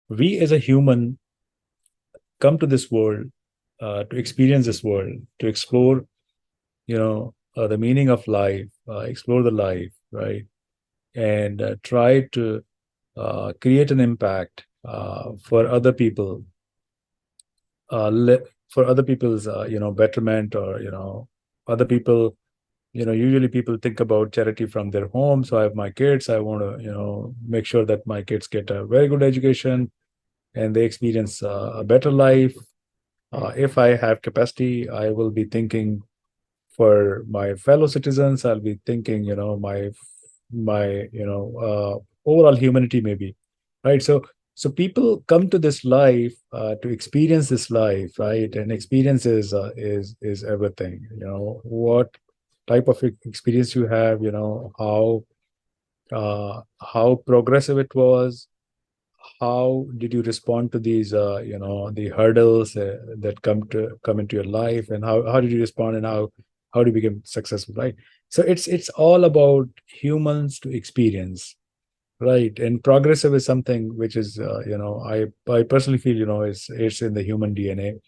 we as a human come to this world to experience this world, to explore, the meaning of life, explore the life, right? And try to create an impact for other people, for other people's, betterment, or, other people. Usually people think about charity from their home. So I have my kids. I want to, make sure that my kids get a very good education and they experience a better life. If I have capacity, I will be thinking for my fellow citizens. I'll be thinking, my overall humanity, maybe, right? So people come to this life to experience this life, right? And experience is everything. What type of experience you have, how progressive it was, how did you respond to these the hurdles that come into your life, and how did you respond, and how do you become successful, right? So it's all about humans to experience, right? And progressive is something which is, I personally feel, it's in the human DNA.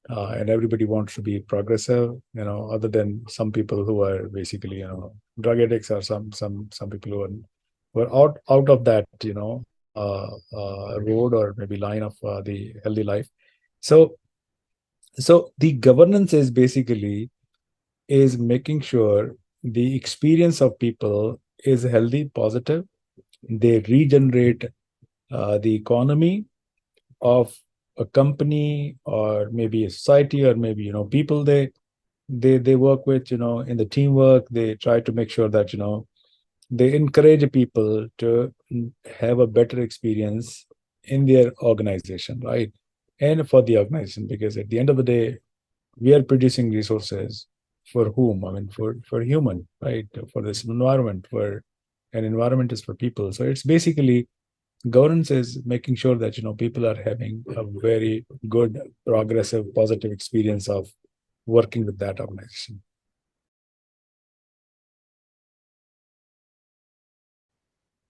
And everybody wants to be progressive, other than some people who are basically, drug addicts, or some people who are out of that, road, or maybe line of the healthy life. So so the governance is basically is making sure the experience of people is healthy, positive. They regenerate the economy of a company, or maybe a society, or maybe, people they work with, in the teamwork. They try to make sure that, they encourage people to have a better experience in their organization, right? And for the organization, because at the end of the day, we are producing resources for whom? I mean, for human, right? For this environment, for an environment is for people. So it's basically governance is making sure that, people are having a very good, progressive, positive experience of working with that organization.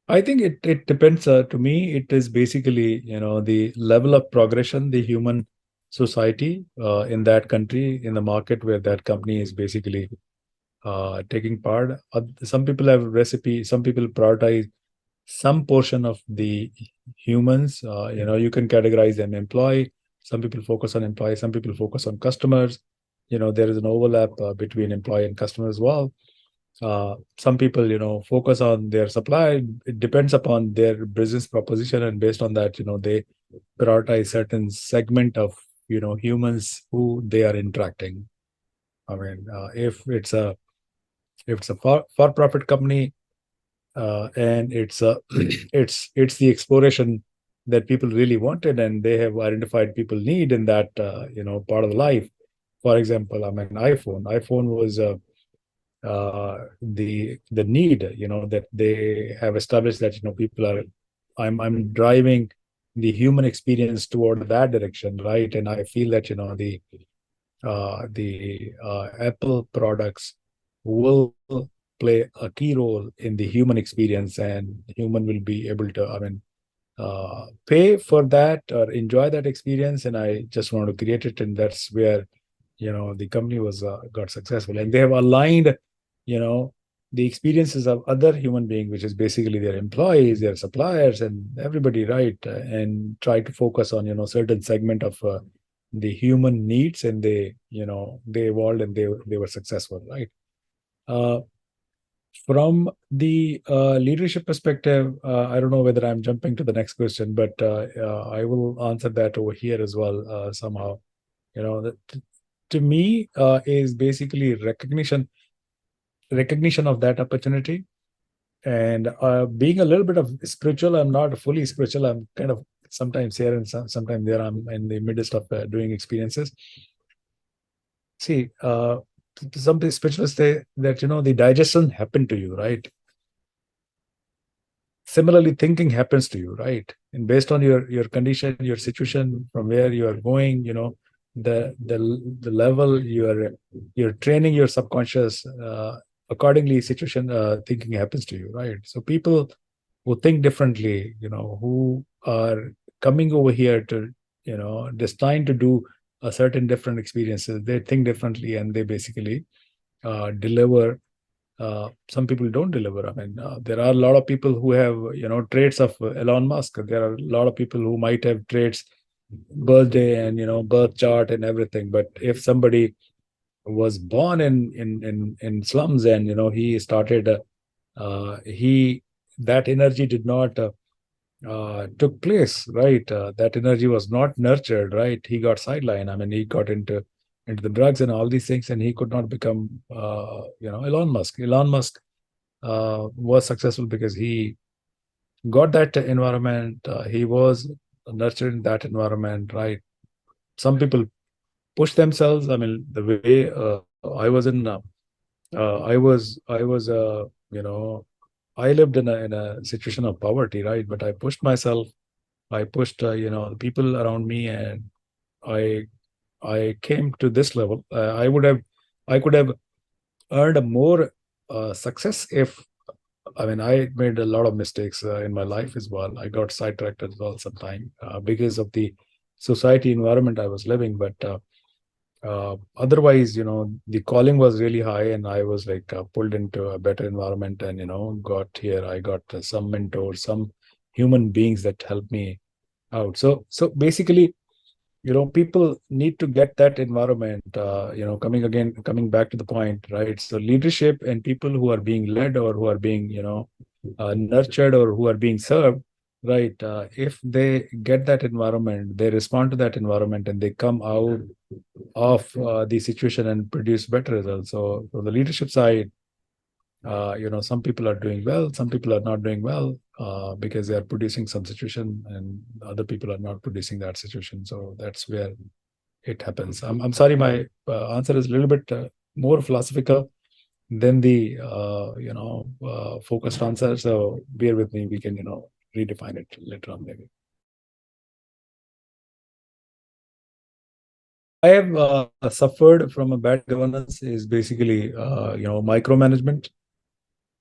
I think it depends. To me, it is basically, the level of progression the human society in that country, in the market where that company is basically taking part. Some people have recipe. Some people prioritize some portion of the humans. You can categorize them employee. Some people focus on employee. Some people focus on customers. There is an overlap between employee and customer as well. Some people, focus on their supply. It depends upon their business proposition, and based on that, they prioritize certain segment of, humans who they are interacting. I mean, if it's a for-profit company, and it's it's the exploration that people really wanted, and they have identified people need in that, part of the life. For example, I mean, iPhone was the need, that they have established, that, people are, I'm driving the human experience toward that direction, right? And I feel that, the Apple products will play a key role in the human experience, and human will be able to, I mean, pay for that or enjoy that experience. And I just want to create it, and that's where, the company was got successful, and they have aligned, you know the experiences of other human being, which is basically their employees, their suppliers, and everybody, right? And try to focus on, certain segment of the human needs, and they evolved, and they were successful, right? uh, from the leadership perspective, I don't know whether I'm jumping to the next question, but I will answer that over here as well, somehow. To me, is basically recognition of that opportunity, and being a little bit of spiritual. I'm not fully spiritual. I'm kind of sometimes here and sometimes there. I'm in the midst of doing experiences. See, some spiritualists say that, the digestion happened to you, right? Similarly, thinking happens to you, right? And based on your condition, your situation, from where you are going, the level you're training your subconscious, accordingly, situation, thinking happens to you, right? So people who think differently, who are coming over here to, destined to do a certain different experiences. They think differently, and they basically deliver. Some people don't deliver. I mean, there are a lot of people who have, traits of Elon Musk. There are a lot of people who might have traits, birthday and, birth chart and everything. But if somebody was born in slums, and, he started, he that energy did not took place, right? That energy was not nurtured, right? He got sidelined. I mean, he got into the drugs and all these things, and he could not become, Elon Musk. Elon Musk was successful because he got that environment. He was nurtured in that environment, right? Some people push themselves. I mean, the way I was in, I was, I lived in a situation of poverty, right? But I pushed myself. I pushed, the people around me, and I I came to this level. I could have earned a more success if, I mean, I made a lot of mistakes in my life as well. I got sidetracked as well sometime because of the society environment I was living. But otherwise, the calling was really high, and I was like pulled into a better environment, and, got here. I got some mentors, some human beings that helped me out. So basically, people need to get that environment. Coming back to the point, right? So leadership and people who are being led, or who are being, nurtured, or who are being served, right? If they get that environment, they respond to that environment, and they come out of the situation and produce better results. So from the leadership side, some people are doing well, some people are not doing well because they are producing some situation, and other people are not producing that situation. So that's where it happens. I'm sorry, my answer is a little bit more philosophical than the focused answer. So bear with me. We can, redefine it later on, maybe. I have suffered from a bad governance is basically, micromanagement.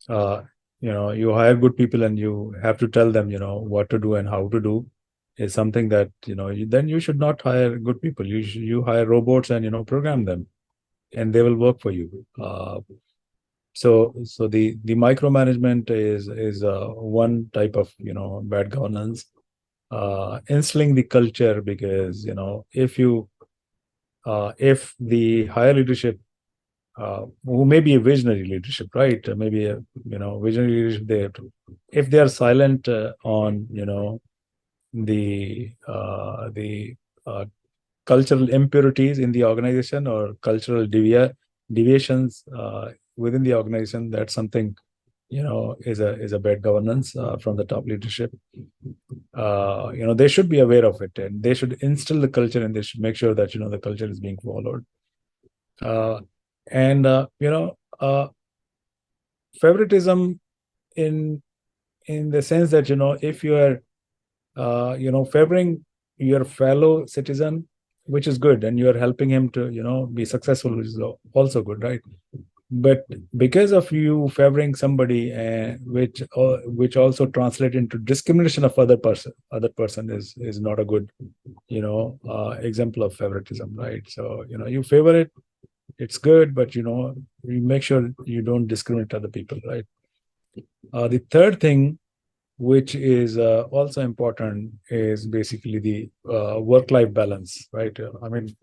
uh, you hire good people, and you have to tell them, what to do and how to do, is something that, then you should not hire good people. You hire robots, and, program them, and they will work for you. So the micromanagement is one type of, bad governance. Instilling the culture, because, if the higher leadership, who may be a visionary leadership, right? Maybe a, visionary leadership. If they are silent on, the cultural impurities in the organization, or cultural deviations within the organization, that's something, is a bad governance from the top leadership. They should be aware of it, and they should instill the culture, and they should make sure that, the culture is being followed. And favoritism, in the sense that, if you are favoring your fellow citizen, which is good, and you are helping him to, be successful, which is also good, right? But because of you favoring somebody, which also translate into discrimination of other person is not a good, example of favoritism, right? So, you favor it, it's good, but, you make sure you don't discriminate other people, right? The third thing, which is also important, is basically the work-life balance, right? I mean,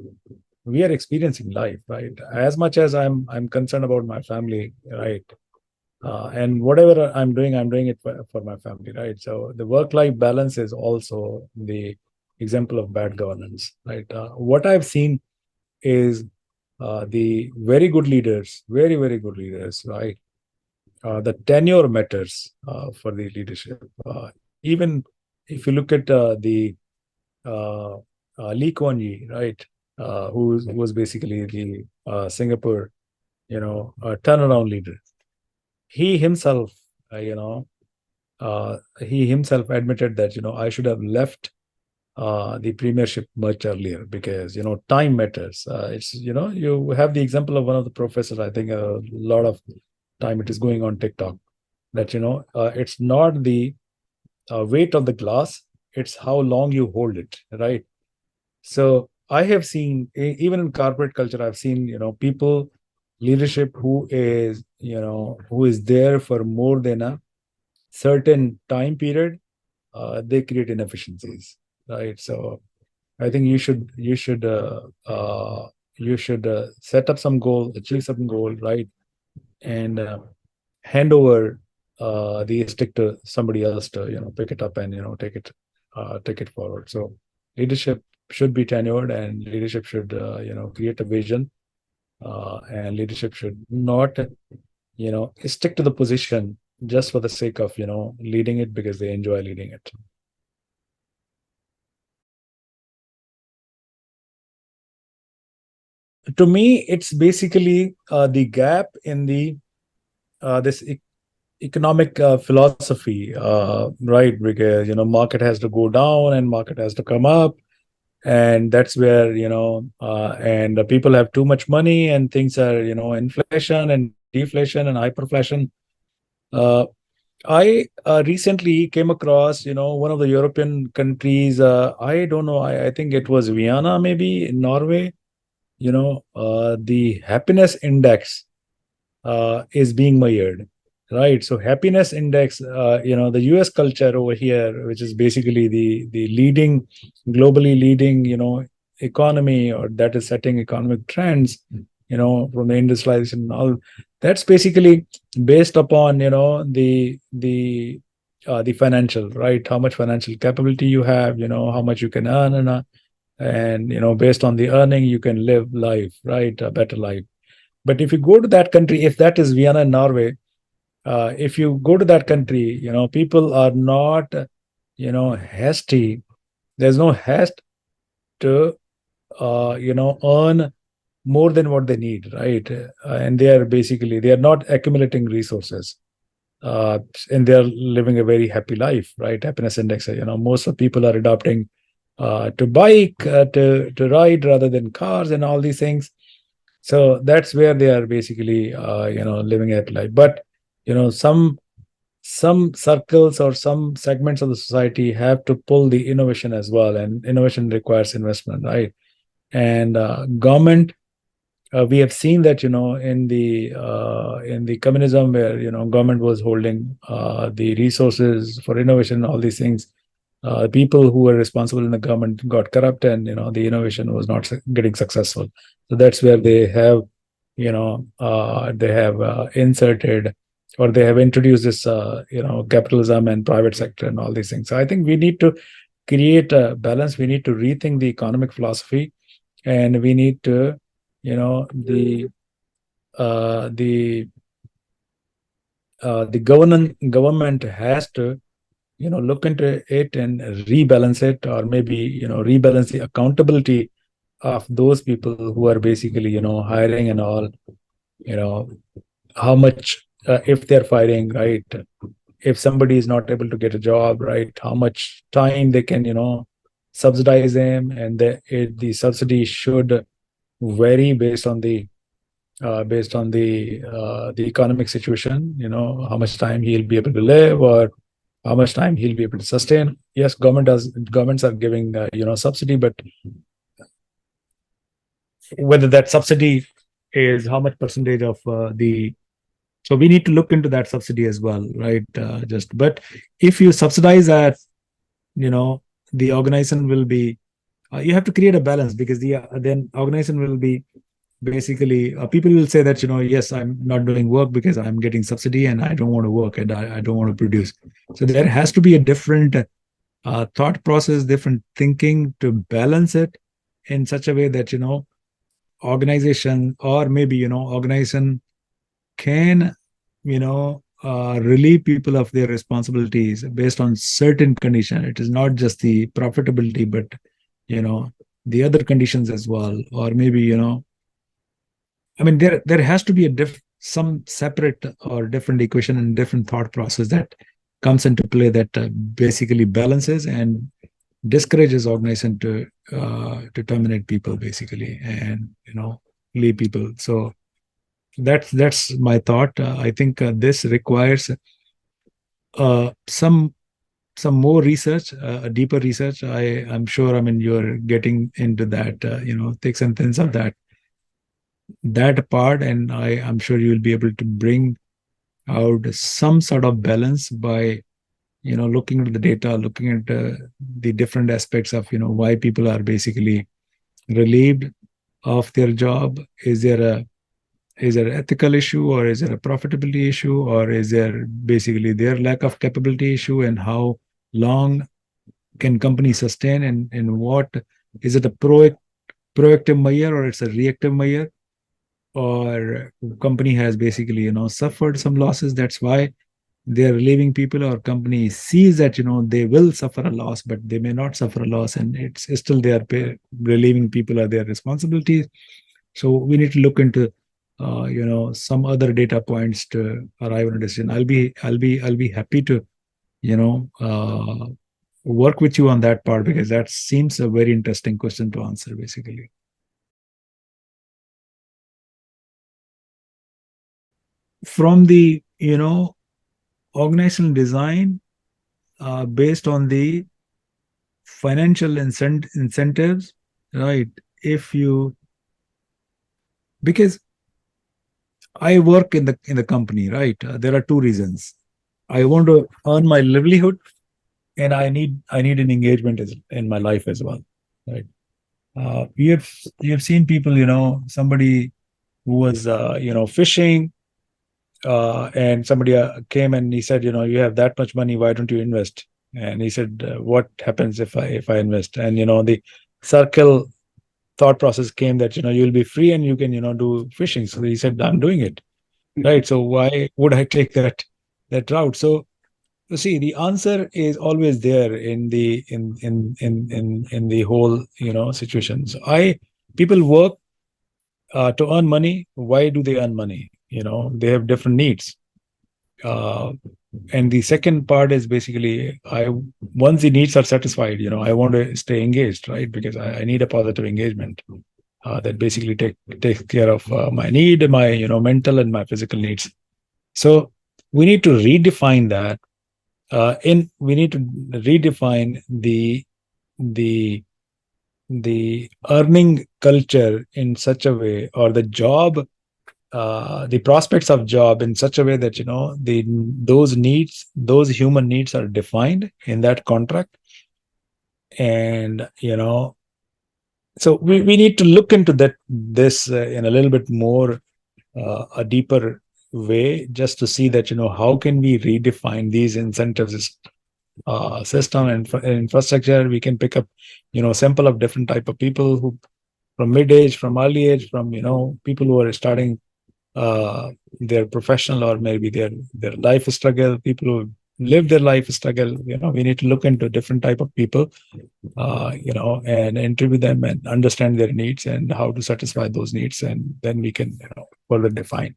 we are experiencing life, right? As much as I'm concerned about my family, right? And whatever I'm doing it for my family, right? So the work-life balance is also the example of bad governance, right? What I've seen is the very good leaders, very, very good leaders, right? The tenure matters for the leadership. Even if you look at the uh, Lee Kuan Yew, right, who was basically the Singapore, turnaround leader. He himself, he himself admitted that, I should have left the premiership much earlier, because, time matters. It's, you have the example of one of the professors. I think a lot of time it is going on TikTok, that, it's not the weight of the glass, it's how long you hold it, right? So I have seen, even in corporate culture, I've seen, people, leadership who is there for more than a certain time period, they create inefficiencies, right? So I think you should set up some goal, achieve some goal, right, and hand over the stick to somebody else to pick it up and take it forward. So leadership should be tenured, and leadership should create a vision, and leadership should not stick to the position just for the sake of leading it because they enjoy leading it. To me, it's basically the gap in the this economic philosophy, right? Because market has to go down and market has to come up, and that's where and the people have too much money and things are inflation and deflation and hyperflation. Uh, I recently came across one of the European countries. I don't know. I think it was Vienna, maybe in Norway. The happiness index is being measured, right? So happiness index, the US culture over here, which is basically the leading, globally leading economy, or that is setting economic trends, from the industrialization and all, that's basically based upon the financial, right? How much financial capability you have, how much you can earn, and based on the earning you can live life, right, a better life. But if you go to that country, if that is Vienna in Norway, if you go to that country, people are not, hasty. There's no haste to, earn more than what they need, right? And they are not accumulating resources, and they are living a very happy life, right? Happiness index. Most of people are adopting to bike, to ride rather than cars and all these things. So that's where they are basically living at life. But some circles or some segments of the society have to pull the innovation as well, and innovation requires investment, right? And government, we have seen that in the communism, where government was holding the resources for innovation and all these things, people who were responsible in the government got corrupt, and the innovation was not getting successful. So that's where they have inserted, or they have introduced this capitalism and private sector and all these things. So I think we need to create a balance. We need to rethink the economic philosophy, and we need to the the government has to look into it and rebalance it, or maybe rebalance the accountability of those people who are basically hiring and all. you know how much, if they're firing, right, if somebody is not able to get a job, right, how much time they can subsidize them, and the subsidy should vary based on the economic situation, how much time he'll be able to live, or how much time he'll be able to sustain. Yes, governments are giving subsidy, but whether that subsidy is how much percentage of the so we need to look into that subsidy as well, right? Just but if you subsidize that, you know the organization will be you have to create a balance, because the then organization will be basically people will say that yes, I'm not doing work because I'm getting subsidy and I don't want to work, and I don't want to produce. So there has to be a different thought process, different thinking to balance it in such a way that organization, or maybe organization can relieve people of their responsibilities based on certain condition. It is not just the profitability, but you know the other conditions as well. Or maybe I mean, there has to be some separate or different equation and different thought process that comes into play, that basically balances and discourages organization to terminate people basically, and leave people. So that's my thought. I think this requires some some more research, a deeper research. I'm sure, I mean, you're getting into that, thick and thins of that part, and I'm sure you'll be able to bring out some sort of balance by looking at the data, looking at the different aspects of why people are basically relieved of their job. Is there an ethical issue, or is there a profitability issue, or is there basically their lack of capability issue, and how long can companies sustain, and what is it, a proactive measure, or it's a reactive measure, or company has basically suffered some losses, that's why they're relieving people, or company sees that they will suffer a loss but they may not suffer a loss, and it's still they are relieving people are their responsibilities. So we need to look into some other data points to arrive on a decision. I'll be happy to you know work with you on that part, because that seems a very interesting question to answer basically. From the organizational design, based on the financial incentives, right? If you Because I work in the company, right? There are two reasons. I want to earn my livelihood, and I need an engagement in my life as well, right? You have seen people, somebody who was fishing, and somebody came and he said, you have that much money, why don't you invest? And he said, what happens if I invest? And the circle thought process came that you'll be free and you can do fishing. So he said, I'm doing it, right? So why would I take that route? So you see, the answer is always there in the whole situation. So I people work to earn money. Why do they earn money? They have different needs. uh, and the second part is basically, I once the needs are satisfied, I want to stay engaged, right? Because I need a positive engagement that basically takes care of my need, my mental and my physical needs. So we need to redefine that. In We need to redefine the the earning culture in such a way, or the prospects of job in such a way that those human needs are defined in that contract. And so we need to look into this in a little bit more a deeper way, just to see that how can we redefine these incentives system and infrastructure. We can pick up sample of different type of people, who from mid age, from early age, from people who are starting their professional, or maybe their life struggle, people who live their life struggle. We need to look into different type of people, and interview them and understand their needs and how to satisfy those needs, and then we can further define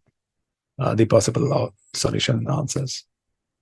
the possible solution and answers.